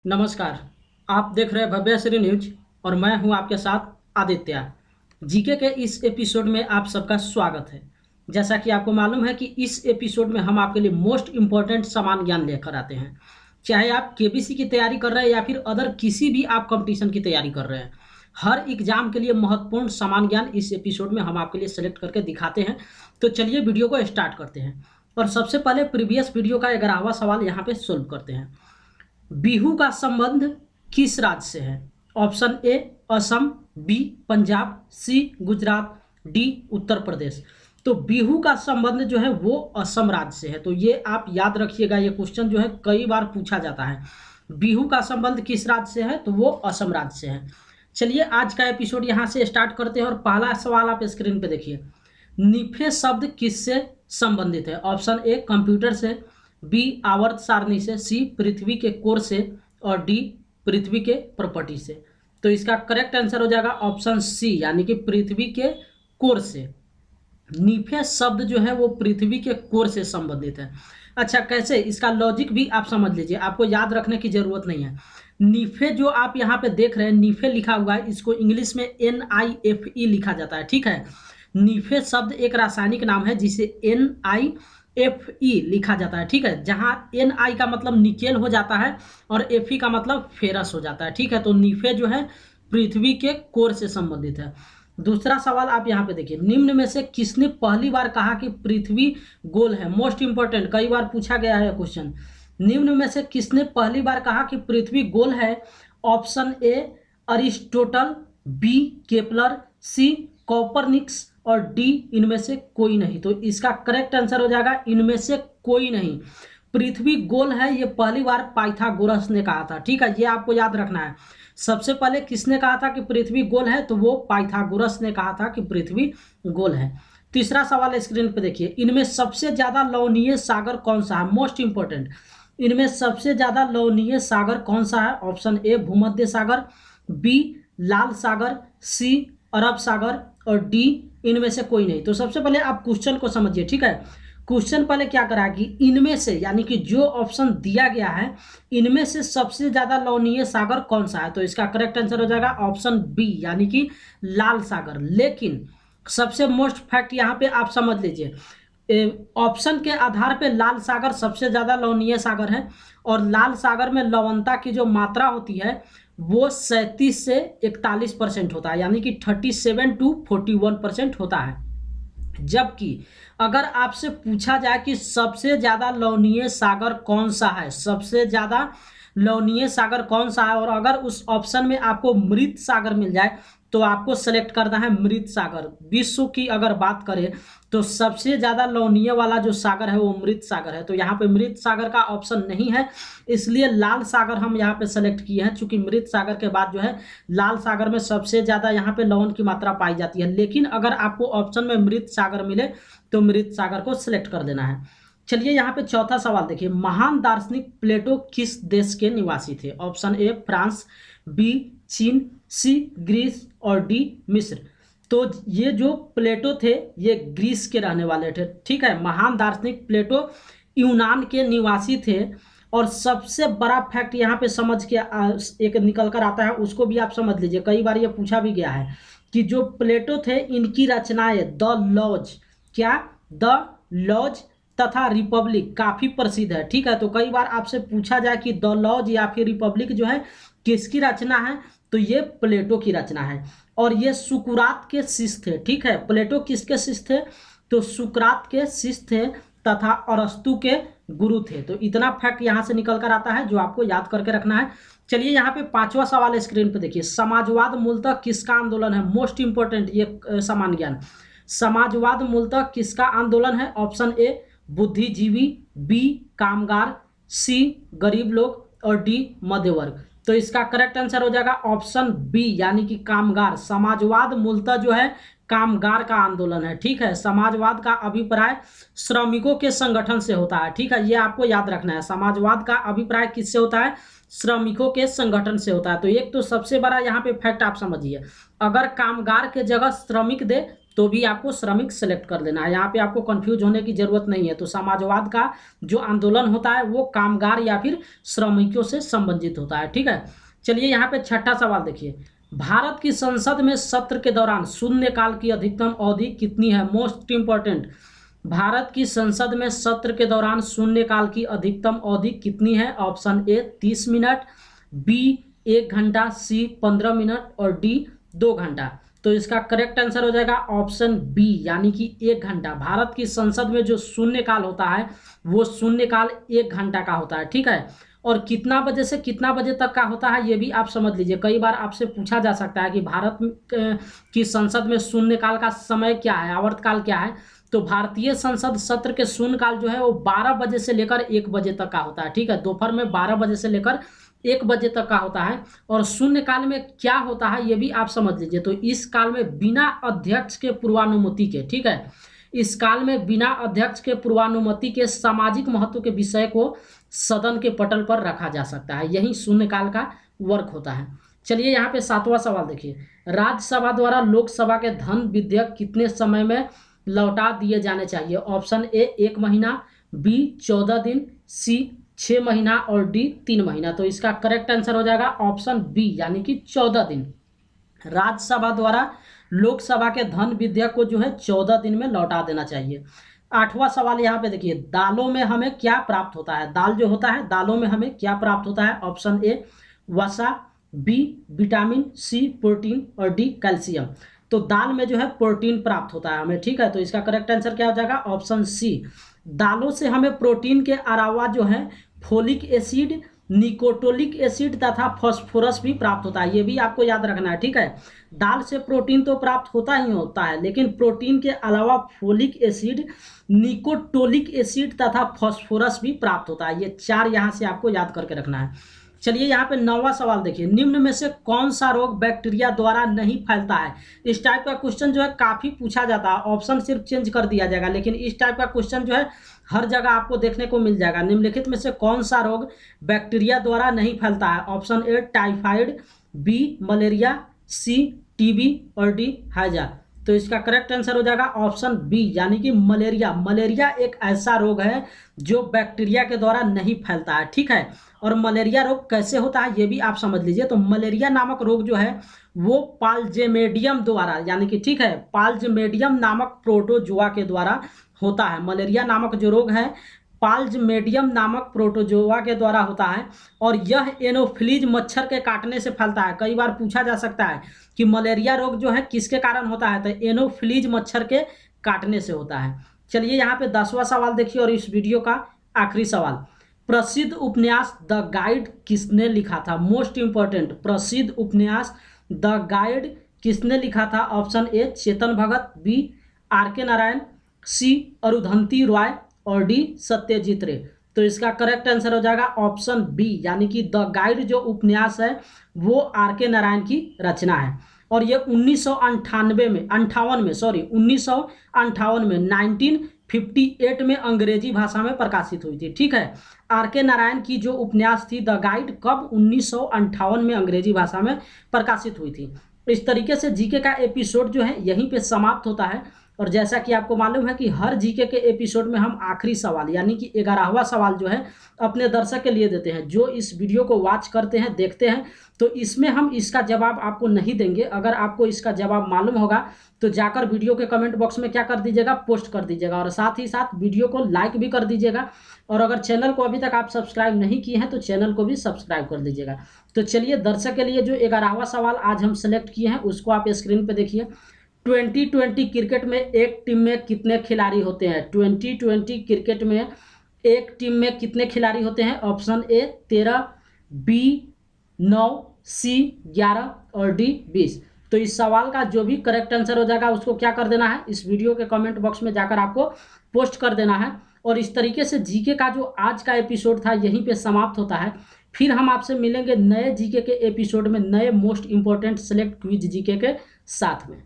नमस्कार। आप देख रहे हैं भव्यश्री न्यूज और मैं हूं आपके साथ आदित्य। जीके के इस एपिसोड में आप सबका स्वागत है। जैसा कि आपको मालूम है कि इस एपिसोड में हम आपके लिए मोस्ट इम्पोर्टेंट सामान्य ज्ञान लेकर आते हैं। चाहे आप केबीसी की तैयारी कर रहे हैं या फिर अदर किसी भी आप कंपटीशन की तैयारी कर रहे हैं, हर एग्जाम के लिए महत्वपूर्ण सामान्य ज्ञान इस एपिसोड में हम आपके लिए सेलेक्ट करके दिखाते हैं। तो चलिए वीडियो को स्टार्ट करते हैं और सबसे पहले प्रीवियस वीडियो का 11वां सवाल यहाँ पे सोल्व करते हैं। बिहू का संबंध किस राज्य से है? Option A Assam, B Punjab, C Gujarat, D Uttar Pradesh. तो बिहू का संबंध जो है वो असम राज्य से है। तो ये आप याद रखिएगा, ये क्वेश्चन जो है कई बार पूछा जाता है। बिहू का संबंध किस राज्य से है? तो वो असम राज्य से है। चलिए आज का एपिसोड यहाँ से स्टार्ट करते हैं और पहला सवाल आप स्क्रीन पे देखिए। निफे शब्द किससे संबंधित है? ऑप्शन ए कंप्यूटर से, बी आवर्त सारणी से, सी पृथ्वी के कोर से और डी पृथ्वी के प्रॉपर्टी से। तो इसका करेक्ट आंसर हो जाएगा ऑप्शन सी, यानी कि पृथ्वी के कोर से। निफे शब्द जो है वो पृथ्वी के कोर से संबंधित है। अच्छा, कैसे? इसका लॉजिक भी आप समझ लीजिए, आपको याद रखने की जरूरत नहीं है। निफे जो आप यहाँ पे देख रहे हैं, निफे लिखा हुआ है, इसको इंग्लिश में NIFE लिखा जाता है। ठीक है, निफे शब्द एक रासायनिक नाम है जिसे NIFE लिखा जाता है। ठीक है, जहां Ni का मतलब निकेल हो जाता है और Fe का मतलब फेरस हो जाता है। ठीक है, तो निफे जो है पृथ्वी के कोर से संबंधित है। दूसरा सवाल आप यहाँ पे देखिए, निम्न में से किसने पहली बार कहा कि पृथ्वी गोल है? मोस्ट इंपॉर्टेंट, कई बार पूछा गया है क्वेश्चन। निम्न में से किसने पहली बार कहा कि पृथ्वी गोल है? Option A Aristotle, B Kepler, C Copernicus और डी इनमें से कोई नहीं। तो इसका करेक्ट आंसर हो जाएगा इनमें से कोई नहीं। पृथ्वी गोल है ये पहली बार पाइथागोरस ने कहा था। ठीक है, ये आपको याद रखना है। सबसे पहले किसने कहा था कि पृथ्वी गोल है? तो वो पाइथागोरस ने कहा था कि पृथ्वी गोल है। तीसरा सवाल स्क्रीन पे देखिए, इनमें सबसे ज्यादा लवणीय सागर कौन सा है? मोस्ट इंपोर्टेंट, इनमें सबसे ज्यादा लवणीय सागर कौन सा है? ऑप्शन ए भूमध्य सागर, बी लाल सागर, सी अरब सागर और डी इनमें से कोई नहीं। तो सबसे पहले आप क्वेश्चन को समझिए। ठीक है, क्वेश्चन पहले क्या करा कि इनमें से, यानी कि जो ऑप्शन दिया गया है, इनमें से सबसे ज्यादा लवणीय सागर कौन सा है? तो इसका करेक्ट आंसर हो जाएगा ऑप्शन बी, यानी कि लाल सागर। लेकिन सबसे मोस्ट फैक्ट यहाँ पे आप समझ लीजिए, ऑप्शन के आधार पे लाल सागर सबसे ज्यादा लवणीय सागर है और लाल सागर में लवणता की जो मात्रा होती है वो 37 से 41% होता है, यानी कि 37 to 41% होता है। जबकि अगर आपसे पूछा जाए कि सबसे ज्यादा लवणीय सागर कौन सा है, सबसे ज्यादा लवणीय सागर कौन सा है, और अगर उस ऑप्शन में आपको मृत सागर मिल जाए तो आपको सेलेक्ट करना है मृत सागर। विश्व की अगर बात करें तो सबसे ज्यादा लवणीय वाला जो सागर है वो मृत सागर है। तो यहाँ पे मृत सागर का ऑप्शन नहीं है, इसलिए लाल सागर हम यहाँ पे सेलेक्ट किए हैं, चूंकि मृत सागर के बाद जो है लाल सागर में सबसे ज्यादा यहाँ पे लवण की मात्रा पाई जाती है। लेकिन अगर आपको ऑप्शन में मृत सागर मिले तो मृत सागर को सिलेक्ट कर देना है। चलिए यहाँ पे चौथा सवाल देखिए, महान दार्शनिक प्लेटो किस देश के निवासी थे? ऑप्शन ए फ्रांस, बी चीन, सी ग्रीस और डी मिस्र। तो ये जो प्लेटो थे ये ग्रीस के रहने वाले थे। ठीक है, महान दार्शनिक प्लेटो यूनान के निवासी थे। और सबसे बड़ा फैक्ट यहाँ पे समझ के एक निकल कर आता है, उसको भी आप समझ लीजिए, कई बार ये पूछा भी गया है कि जो प्लेटो थे इनकी रचनाएं द लॉज, क्या द लॉज तथा रिपब्लिक काफी प्रसिद्ध है। ठीक है, तो कई बार आपसे पूछा जाए कि द लॉज या फिर रिपब्लिक जो है किसकी रचना है, तो ये प्लेटो की रचना है। और ये सुकरात के शिष्य थे। ठीक है, प्लेटो किसके शिष्य थे? तो सुकरात के शिष्य थे तथा अरस्तु के गुरु थे। तो इतना फैक्ट यहां से निकल कर आता है जो आपको याद करके रखना है। चलिए यहाँ पे पांचवा सवाल स्क्रीन पे देखिए, समाजवाद मूलतः किसका आंदोलन है? मोस्ट इंपोर्टेंट ये सामान्य ज्ञान। समाजवाद मूलतः किसका आंदोलन है? ऑप्शन ए बुद्धिजीवी, बी कामगार, सी गरीब लोग और डी मध्य वर्ग। तो इसका करेक्ट आंसर हो जाएगा ऑप्शन बी, यानी कि कामगार। समाजवाद मूलतः जो है कामगार का आंदोलन है। ठीक है, समाजवाद का अभिप्राय श्रमिकों के संगठन से होता है। ठीक है, ये आपको याद रखना है, समाजवाद का अभिप्राय किससे होता है? श्रमिकों के संगठन से होता है। तो एक तो सबसे बड़ा यहाँ पे फैक्ट आप समझिए, अगर कामगार के जगह श्रमिक दे तो भी आपको श्रमिक सेलेक्ट कर लेना है। यहाँ पे आपको कंफ्यूज होने की जरूरत नहीं है। तो समाजवाद का जो आंदोलन होता है वो कामगार या फिर श्रमिकों से संबंधित होता है। ठीक है, चलिए यहाँ पे छठा सवाल देखिए, भारत की संसद में सत्र के दौरान शून्यकाल की अधिकतम अवधि कितनी है? मोस्ट इंपॉर्टेंट, भारत की संसद में सत्र के दौरान शून्यकाल की अधिकतम अवधि कितनी है? ऑप्शन ए 30 मिनट, बी 1 घंटा, सी 15 मिनट और डी 2 घंटा। तो इसका करेक्ट आंसर हो जाएगा ऑप्शन बी, यानी कि 1 घंटा। भारत की संसद में जो शून्यकाल होता है वो शून्यकाल 1 घंटा का होता है। ठीक है, और कितना बजे से कितना बजे तक का होता है ये भी आप समझ लीजिए। कई बार आपसे पूछा जा सकता है कि भारत की संसद में शून्यकाल का समय क्या है, आवर्तकाल क्या है। तो भारतीय संसद सत्र के शून्यकाल जो है वो 12 बजे से लेकर 1 बजे तक का होता है। ठीक है, दोपहर में 12 बजे से लेकर 1 बजे तक का होता है। और शून्य काल में क्या होता है ये भी आप समझ लीजिए। तो इस काल में बिना अध्यक्ष के पूर्वानुमति के, ठीक है, इस काल में बिना अध्यक्ष के पूर्वानुमति के सामाजिक महत्व के विषय को सदन के पटल पर रखा जा सकता है। यही शून्यकाल का वर्क होता है। चलिए यहाँ पे 7वां सवाल देखिए, राज्यसभा द्वारा लोकसभा के धन विधेयक कितने समय में लौटा दिए जाने चाहिए? ऑप्शन ए 1 महीना, बी 14 दिन, सी 6 महीना और डी 3 महीना। तो इसका करेक्ट आंसर हो जाएगा ऑप्शन बी, यानी कि 14 दिन। राज्यसभा द्वारा लोकसभा के धन विधेयक को जो है 14 दिन में लौटा देना चाहिए। 8वां सवाल यहाँ पे देखिए, दालों में हमें क्या प्राप्त होता है? दाल जो होता है, दालों में हमें क्या प्राप्त होता है? ऑप्शन ए वसा, बी विटामिन, सी प्रोटीन और डी कैल्शियम। तो दाल में जो है प्रोटीन प्राप्त होता है हमें। ठीक है, तो इसका करेक्ट आंसर क्या हो जाएगा? Option C. दालों से हमें प्रोटीन के अलावा जो है फोलिक एसिड, निकोटोलिक एसिड तथा फास्फोरस भी प्राप्त होता है। ये भी आपको याद रखना है। ठीक है, दाल से प्रोटीन तो प्राप्त होता ही होता है, लेकिन प्रोटीन के अलावा फोलिक एसिड, निकोटोलिक एसिड तथा फास्फोरस भी प्राप्त होता है। ये 4 यहाँ से आपको याद करके रखना है। चलिए यहाँ पे 9वां सवाल देखिए, निम्न में से कौन सा रोग बैक्टीरिया द्वारा नहीं फैलता है? इस टाइप का क्वेश्चन जो है काफी पूछा जाता है, ऑप्शन सिर्फ चेंज कर दिया जाएगा, लेकिन इस टाइप का क्वेश्चन जो है हर जगह आपको देखने को मिल जाएगा। निम्नलिखित में से कौन सा रोग बैक्टीरिया द्वारा नहीं फैलता है? Option A typhoid, B malaria, C TB और डी हैजा। तो इसका करेक्ट आंसर हो जाएगा ऑप्शन बी, यानी कि मलेरिया। मलेरिया एक ऐसा रोग है जो बैक्टीरिया के द्वारा नहीं फैलता है। ठीक है, और मलेरिया रोग कैसे होता है ये भी आप समझ लीजिए। तो मलेरिया नामक रोग जो है वो पाल्जेमेडियम द्वारा, यानी कि ठीक है, पाल्जेमेडियम नामक प्रोटोजोआ के द्वारा होता है। मलेरिया नामक जो रोग है पाल्जेमेडियम नामक प्रोटोजोआ के द्वारा होता है, और यह एनोफिलीज मच्छर के काटने से फैलता है। कई बार पूछा जा सकता है कि मलेरिया रोग जो है किसके कारण होता है? तो एनोफिलीज मच्छर के काटने से होता है। चलिए यहाँ पे 10वां सवाल देखिए और इस वीडियो का आखिरी सवाल, प्रसिद्ध उपन्यास द गाइड किसने लिखा था? मोस्ट इंपॉर्टेंट, प्रसिद्ध उपन्यास द गाइड किसने लिखा था? Option A Chetan Bhagat, B R K. Narayan, C Arundhati Roy और डी सत्यजीत रे। तो इसका करेक्ट आंसर हो जाएगा ऑप्शन बी, यानी कि द गाइड जो उपन्यास है वो आर.के. नारायण की रचना है, और ये 1958 में 1958 में अंग्रेजी भाषा में प्रकाशित हुई थी। ठीक है, आर.के. नारायण की जो उपन्यास थी द गाइड कब 1958 में अंग्रेजी भाषा में प्रकाशित हुई थी। इस तरीके से जीके का एपिसोड जो है यहीं पे समाप्त होता है। और जैसा कि आपको मालूम है कि हर जीके के एपिसोड में हम आखिरी सवाल यानी कि 11वां सवाल जो है अपने दर्शक के लिए देते हैं। जो इस वीडियो को वॉच करते हैं, देखते हैं, तो इसमें हम इसका जवाब आपको नहीं देंगे। अगर आपको इसका जवाब मालूम होगा तो जाकर वीडियो के कमेंट बॉक्स में क्या कर दीजिएगा? पोस्ट कर दीजिएगा, और साथ ही साथ वीडियो को लाइक भी कर दीजिएगा। और अगर चैनल को अभी तक आप सब्सक्राइब नहीं किए हैं तो चैनल को भी सब्सक्राइब कर दीजिएगा। तो चलिए दर्शक के लिए जो 11वां सवाल आज हम सेलेक्ट किए हैं उसको आप स्क्रीन पर देखिए। 2020 क्रिकेट में एक टीम में कितने खिलाड़ी होते हैं? 2020 क्रिकेट में एक टीम में कितने खिलाड़ी होते हैं? ऑप्शन ए 13, बी 9, सी 11 और डी 20। तो इस सवाल का जो भी करेक्ट आंसर हो जाएगा उसको क्या कर देना है? इस वीडियो के कमेंट बॉक्स में जाकर आपको पोस्ट कर देना है। और इस तरीके से जीके का जो आज का एपिसोड था यहीं पे समाप्त होता है। फिर हम आपसे मिलेंगे नए जीके के एपिसोड में, नए most important select quiz GK के साथ में।